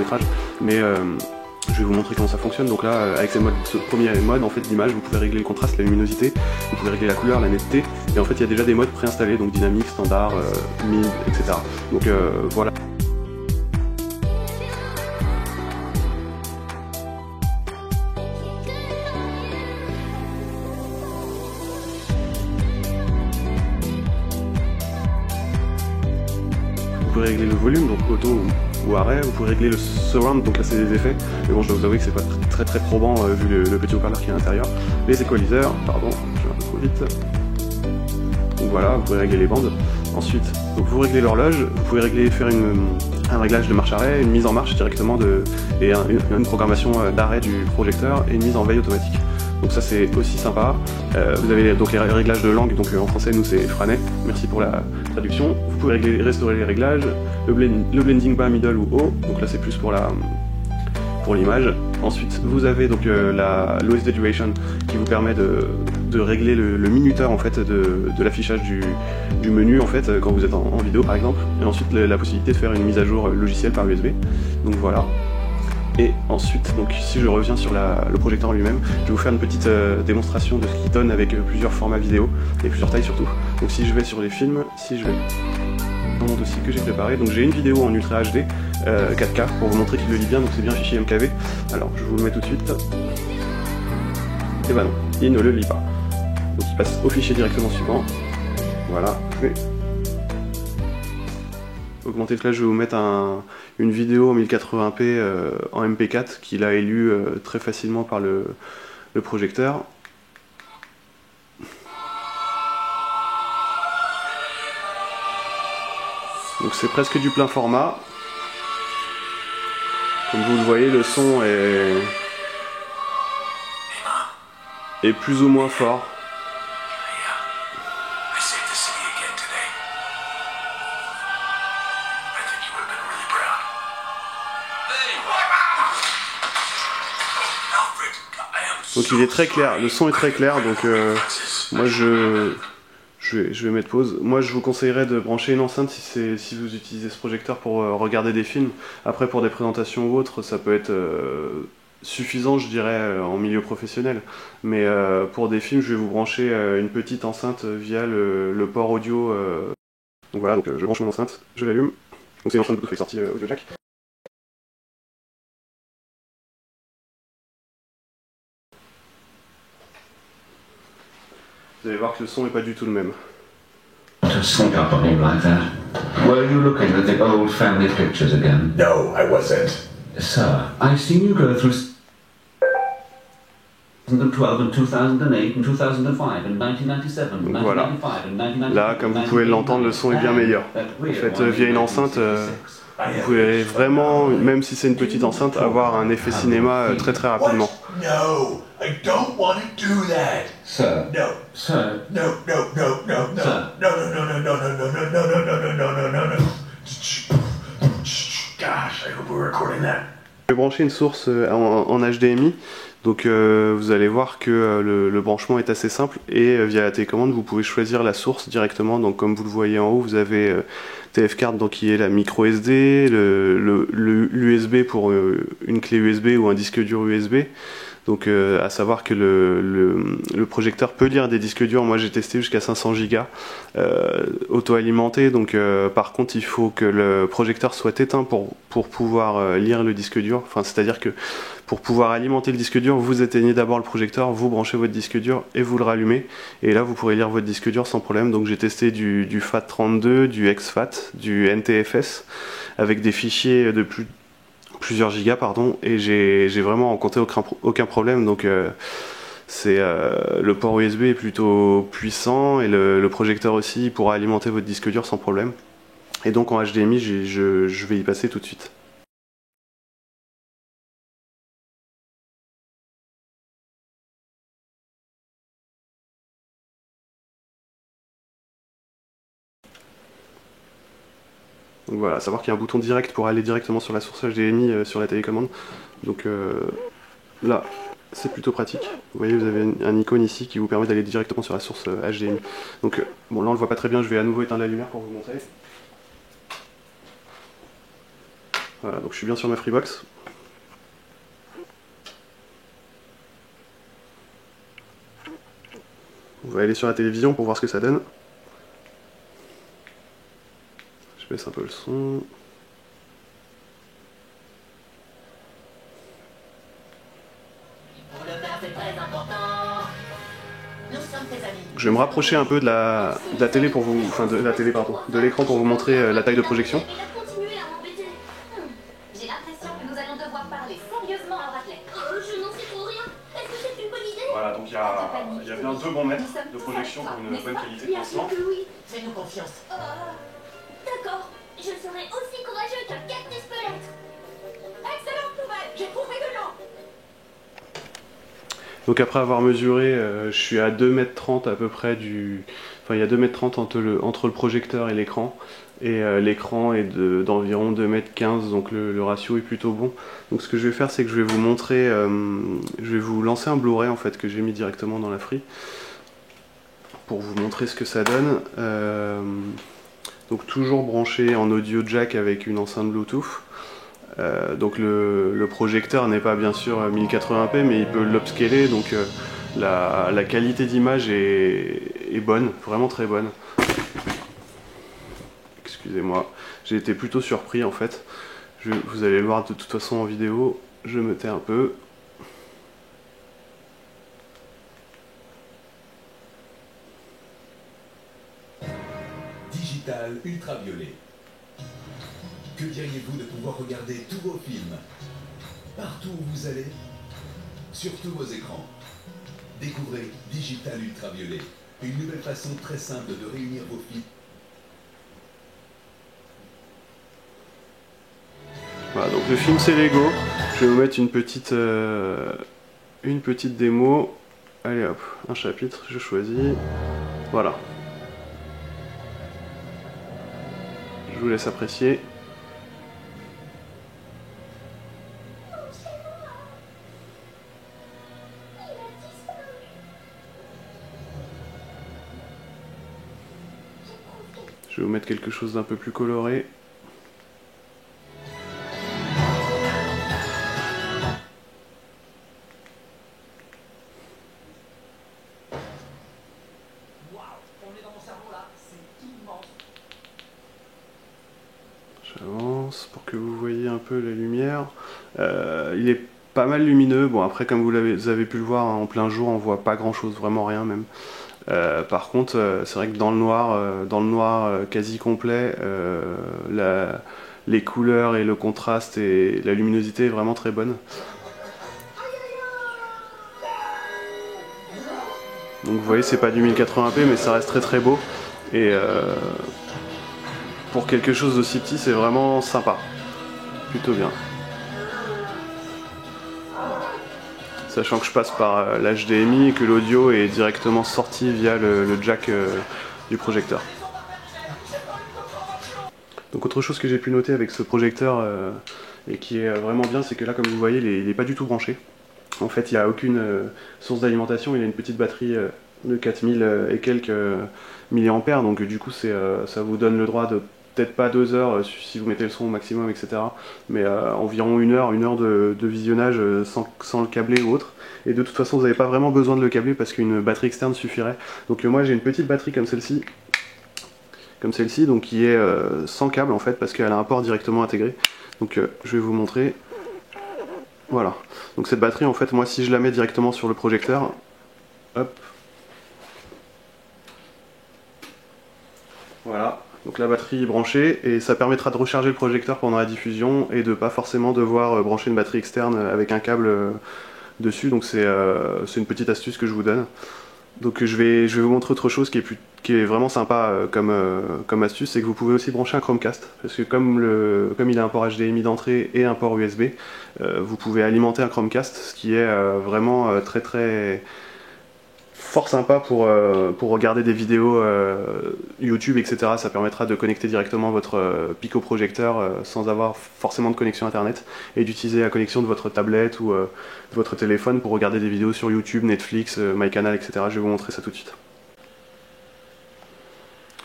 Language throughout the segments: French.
paramétrage, mais je vais vous montrer comment ça fonctionne. Donc là, avec ce premier mode en fait d'image, vous pouvez régler le contraste, la luminosité, vous pouvez régler la couleur, la netteté, et en fait il y a déjà des modes préinstallés, donc dynamique, standard, mid, etc. Donc voilà. Vous pouvez régler le volume, donc auto ou arrêt, vous pouvez régler le surround, donc là c'est des effets, mais bon je dois vous avouer que c'est pas très probant vu le petit haut-parleur qui est à l'intérieur. Les équaliseurs, pardon, je vais un peu trop vite. Donc voilà, vous pouvez régler les bandes. Ensuite, donc vous réglez l'horloge, vous pouvez faire un réglage de marche-arrêt, une mise en marche directement et une programmation d'arrêt du projecteur et une mise en veille automatique. Donc ça c'est aussi sympa. Vous avez donc les réglages de langue, donc en français nous c'est Franet, merci pour la traduction. Vous pouvez restaurer les réglages, le blending bas, middle ou haut, donc là c'est plus pour l'image. Ensuite vous avez donc l'OSD duration qui vous permet de régler le minuteur en fait de l'affichage du menu en fait quand vous êtes en vidéo par exemple. Et ensuite la possibilité de faire une mise à jour logicielle par USB. Donc voilà. Et ensuite, donc si je reviens sur le projecteur en lui-même, je vais vous faire une petite démonstration de ce qu'il donne avec plusieurs formats vidéo et plusieurs tailles surtout. Donc si je vais sur les films, si je vais dans mon dossier que j'ai préparé, donc j'ai une vidéo en Ultra HD 4K pour vous montrer qu'il le lit bien, donc c'est bien fichier MKV. Alors je vous le mets tout de suite. Et bah non, il ne le lit pas. Donc il passe au fichier directement suivant. Voilà, je vais augmenter. Là je vais vous mettre une vidéo en 1080p en MP4 qu'il a élu très facilement par le projecteur. Donc c'est presque du plein format. Comme vous le voyez, le son est plus ou moins fort. Donc il est très clair, le son est très clair, donc moi je vais mettre pause. Moi je vous conseillerais de brancher une enceinte si vous utilisez ce projecteur pour regarder des films. Après pour des présentations ou autres, ça peut être suffisant je dirais en milieu professionnel. Mais pour des films, je vais vous brancher une petite enceinte via le port audio. Donc voilà, donc je branche mon enceinte, je l'allume. Donc c'est une enceinte Bluetooth avec sortie audio jack. Vous allez voir que le son n'est pas du tout le même. To sneak up on him like that. Were you looking at the old family pictures again? No, I wasn't. Sir, I've seen you go through 2012 and 2008 and 2005 and 1997 and 1995 and 1999. Là, comme vous pouvez l'entendre, le son est bien meilleur. En fait, via une enceinte, vous pouvez vraiment, même si c'est une petite enceinte, avoir un effet cinéma très rapidement. No, I don't want to do that. Sir. No. Sir. No. Sir. No. Gosh, I hope we're recording that. Je vais brancher une source en HDMI. Donc vous allez voir que le branchement est assez simple et via la télécommande vous pouvez choisir la source directement. Donc comme vous le voyez en haut, vous avez TF card donc qui est la micro SD, l'USB pour une clé USB ou un disque dur USB. Donc à savoir que le projecteur peut lire des disques durs. Moi j'ai testé jusqu'à 500 Go auto-alimenté. Donc par contre il faut que le projecteur soit éteint pour pouvoir lire le disque dur. Enfin c'est-à-dire que pour pouvoir alimenter le disque dur, vous éteignez d'abord le projecteur, vous branchez votre disque dur et vous le rallumez. Et là vous pourrez lire votre disque dur sans problème. Donc j'ai testé du FAT32, du exFAT, du NTFS avec des fichiers de plusieurs gigas pardon, et j'ai vraiment rencontré aucun problème. Donc le port USB est plutôt puissant et le projecteur aussi il pourra alimenter votre disque dur sans problème. Et donc en HDMI je vais y passer tout de suite. Donc voilà, à savoir qu'il y a un bouton direct pour aller directement sur la source HDMI sur la télécommande. Donc là, c'est plutôt pratique. Vous voyez, vous avez un icône ici qui vous permet d'aller directement sur la source HDMI. Donc bon, là on le voit pas très bien, je vais à nouveau éteindre la lumière pour vous montrer. Voilà, donc je suis bien sur ma Freebox. On va aller sur la télévision pour voir ce que ça donne. Je baisse un peu le son. Je vais me rapprocher un peu de la télé pour vous, enfin de la télé pardon, de l'écran pour vous montrer la taille de projection. J'ai l'impression que nous allons devoir parler sérieusement à Bradley. Je n'en sais trop rien. Est-ce que c'est une bonne idée? Voilà, donc il y a bien 2 bons mètres de projection pour une bonne qualité de lancement. Oui. Fais-nous confiance. D'accord. Je serai aussi courageux qu'un cactus peut l'être. Excellente nouvelle. J'ai trouvé de l'eau. Donc après avoir mesuré, je suis à 2,30 m à peu près du... Enfin il y a 2,30 m entre le projecteur et l'écran. Et l'écran est d'environ 2,15 m, donc le ratio est plutôt bon. Donc ce que je vais faire, c'est que je vais vous montrer, je vais vous lancer un Blu-ray en fait que j'ai mis directement dans la Free pour vous montrer ce que ça donne. Donc toujours branché en audio jack avec une enceinte Bluetooth. Donc le projecteur n'est pas bien sûr 1080p, mais il peut l'upscaler, donc la qualité d'image est bonne, vraiment très bonne. Excusez-moi, j'ai été plutôt surpris en fait. Vous allez le voir de toute façon en vidéo, je me tais un peu. Digital ultraviolet. Que diriez-vous de pouvoir regarder tous vos films, partout où vous allez, sur tous vos écrans? Découvrez Digital ultraviolet, une nouvelle façon très simple de réunir vos films. Voilà, donc le film c'est Lego. Je vais vous mettre une petite démo. Allez hop, un chapitre, je choisis. Voilà. Je vous laisse apprécier. Je vais vous mettre quelque chose d'un peu plus coloré. J'avance pour que vous voyez un peu la lumière. Il est pas mal lumineux. Bon, après, comme vous avez pu le voir, en plein jour, on voit pas grand chose, vraiment rien même. Par contre, c'est vrai que dans le noir quasi complet, les couleurs et le contraste et la luminosité est vraiment très bonne. Donc vous voyez, c'est pas du 1080p, mais ça reste très très beau. Et pour quelque chose d'aussi petit, c'est vraiment sympa. Plutôt bien. Sachant que je passe par l'HDMI et que l'audio est directement sorti via le jack du projecteur. Donc autre chose que j'ai pu noter avec ce projecteur et qui est vraiment bien, c'est que là, comme vous voyez, il n'est pas du tout branché. En fait, il n'y a aucune source d'alimentation, il a une petite batterie de 4000 et quelques milliampères, donc du coup ça vous donne le droit de peut-être pas 2 heures si vous mettez le son au maximum, etc. Mais environ une heure de visionnage sans le câbler ou autre. Et de toute façon, vous n'avez pas vraiment besoin de le câbler parce qu'une batterie externe suffirait. Donc moi j'ai une petite batterie comme celle-ci, donc qui est sans câble en fait, parce qu'elle a un port directement intégré. Donc je vais vous montrer. Voilà. Donc cette batterie, en fait, moi si je la mets directement sur le projecteur, hop. Voilà. Donc la batterie est branchée et ça permettra de recharger le projecteur pendant la diffusion et de pas forcément devoir brancher une batterie externe avec un câble dessus. Donc c'est une petite astuce que je vous donne. Donc je vais vous montrer autre chose qui est vraiment sympa comme astuce, c'est que vous pouvez aussi brancher un Chromecast, parce que comme il a un port HDMI d'entrée et un port USB, vous pouvez alimenter un Chromecast, ce qui est vraiment très très fort sympa pour regarder des vidéos YouTube, etc. Ça permettra de connecter directement votre picoprojecteur sans avoir forcément de connexion internet et d'utiliser la connexion de votre tablette ou de votre téléphone pour regarder des vidéos sur YouTube, Netflix, MyCanal, etc. Je vais vous montrer ça tout de suite.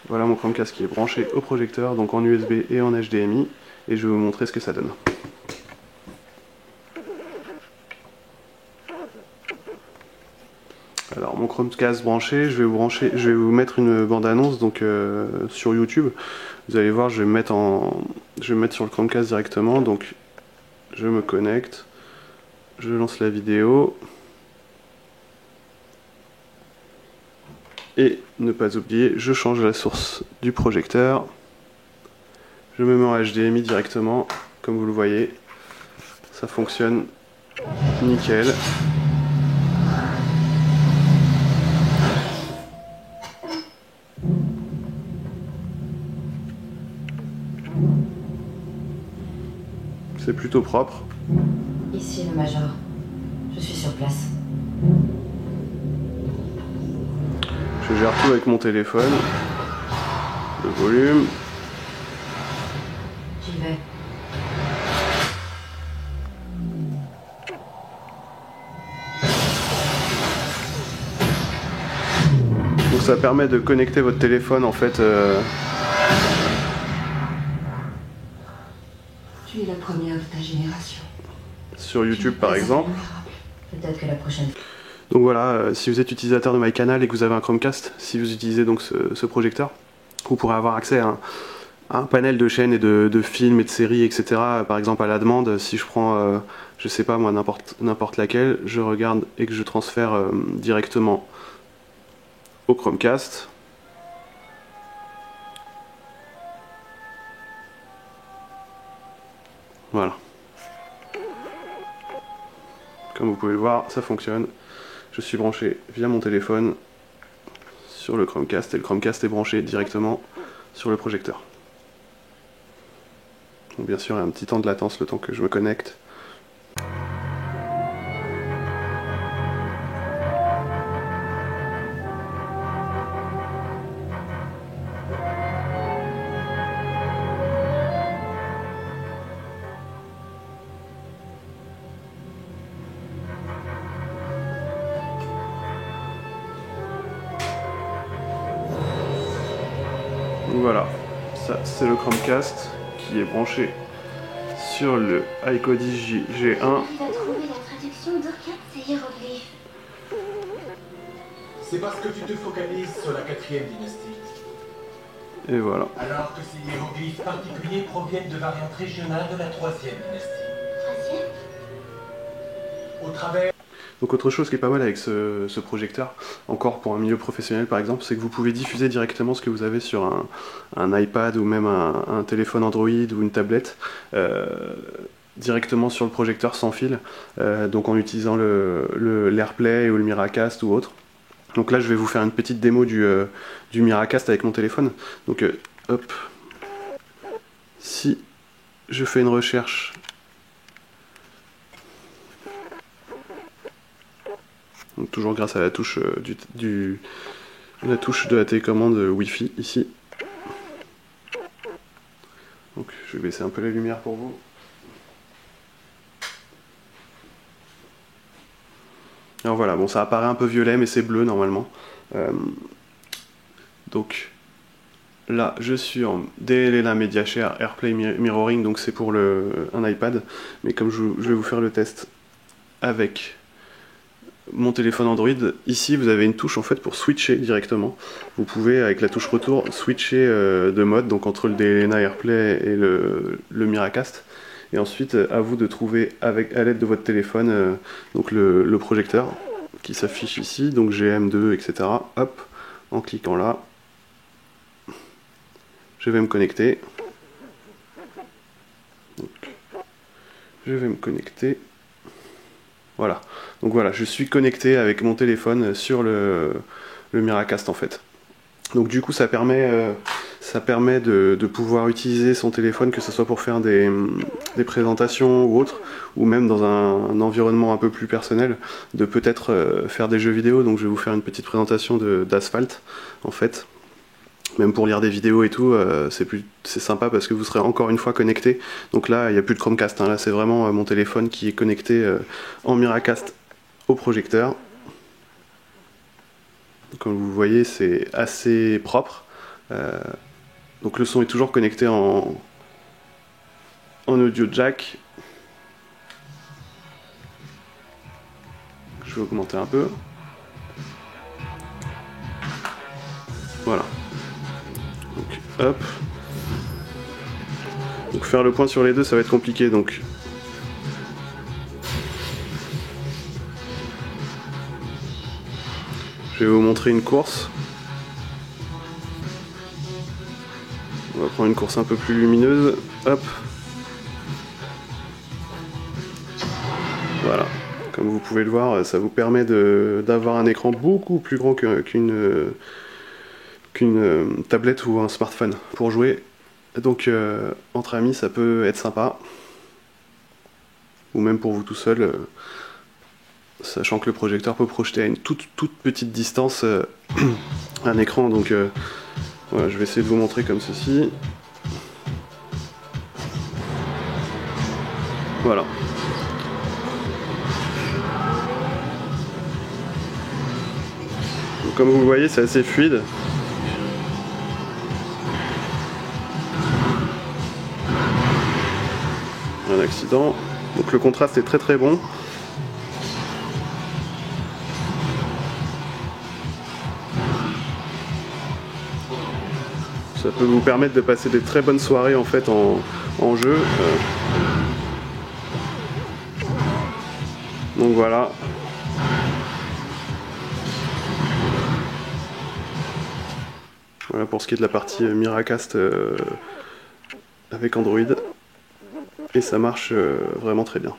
Voilà mon Chromecast qui est branché au projecteur, donc en USB et en HDMI. et je vais vous montrer ce que ça donne. Alors mon Chromecast branché, je vais vous mettre une bande-annonce donc sur YouTube. Vous allez voir, je vais me mettre sur le Chromecast directement. Donc je me connecte, je lance la vidéo. Et ne pas oublier, je change la source du projecteur. Je me mets en HDMI directement, comme vous le voyez. Ça fonctionne nickel. C'est plutôt propre. Ici le Major. Je suis sur place. Je gère tout avec mon téléphone. Le volume. J'y vais. Donc ça permet de connecter votre téléphone en fait. Tu es la première de ta génération. Sur YouTube par exemple. Peut-être que la prochaine fois. Donc voilà, si vous êtes utilisateur de MyCanal et que vous avez un Chromecast, si vous utilisez donc ce projecteur, vous pourrez avoir accès à un panel de chaînes et de films et de séries, etc. Par exemple à la demande, si je prends, je sais pas moi, n'importe laquelle, je regarde et que je transfère directement au Chromecast. Voilà. Comme vous pouvez le voir, ça fonctionne. Je suis branché via mon téléphone sur le Chromecast et le Chromecast est branché directement sur le projecteur. Donc bien sûr, il y a un petit temps de latence le temps que je me connecte. Donc voilà, ça c'est le Chromecast qui est branché sur le iCoDi G1. On a trouvé la traduction d'aucun de ces hiéroglyphes. C'est parce que tu te focalises sur la 4e dynastie. Et voilà. Alors que ces hiéroglyphes particuliers proviennent de variantes régionales de la 3e dynastie. Troisième? Au travers... Donc autre chose qui est pas mal avec ce projecteur, encore pour un milieu professionnel par exemple, c'est que vous pouvez diffuser directement ce que vous avez sur un iPad ou même un téléphone Android ou une tablette directement sur le projecteur sans fil, donc en utilisant l'AirPlay ou le Miracast ou autre. Donc là je vais vous faire une petite démo du Miracast avec mon téléphone. Donc hop, si je fais une recherche, donc toujours grâce à la touche la touche de la télécommande Wi-Fi ici. Donc je vais baisser un peu la lumière pour vous. Alors voilà, bon ça apparaît un peu violet mais c'est bleu normalement. Donc là je suis en DLNA MediaShare AirPlay Mirroring, donc c'est pour un iPad, mais comme je vais vous faire le test avec mon téléphone Android, ici vous avez une touche en fait pour switcher directement. Vous pouvez avec la touche retour switcher de mode, donc entre le DLNA AirPlay et le Miracast. Et ensuite à vous de trouver à l'aide de votre téléphone donc le projecteur qui s'affiche ici, donc GM2, etc. Hop, en cliquant là, je vais me connecter. Donc, je vais me connecter. Voilà, donc voilà, je suis connecté avec mon téléphone sur le Miracast en fait. Donc du coup ça permet de pouvoir utiliser son téléphone, que ce soit pour faire des présentations ou autre, ou même dans un environnement un peu plus personnel, de peut-être faire des jeux vidéo. Donc je vais vous faire une petite présentation d'Asphalt en fait. Même pour lire des vidéos et tout, c'est sympa parce que vous serez encore une fois connecté. Donc là, il n'y a plus de Chromecast, hein. Là c'est vraiment mon téléphone qui est connecté en Miracast au projecteur. Comme vous voyez, c'est assez propre. Donc le son est toujours connecté en en audio jack. Je vais augmenter un peu. Voilà. Donc, hop. Donc faire le point sur les deux, ça va être compliqué. Donc je vais vous montrer une course. On va prendre une course un peu plus lumineuse. Hop. Voilà. Comme vous pouvez le voir, ça vous permet d'avoir un écran beaucoup plus grand qu'une tablette ou un smartphone pour jouer. Donc entre amis, ça peut être sympa. Ou même pour vous tout seul, sachant que le projecteur peut projeter à une toute petite distance un écran. Donc voilà, je vais essayer de vous montrer comme ceci. Voilà. Donc, comme vous le voyez, c'est assez fluide. Un accident. Donc le contraste est très bon. Ça peut vous permettre de passer des très bonnes soirées en fait en jeu. Donc voilà. Voilà pour ce qui est de la partie Miracast avec Android. Et ça marche vraiment très bien.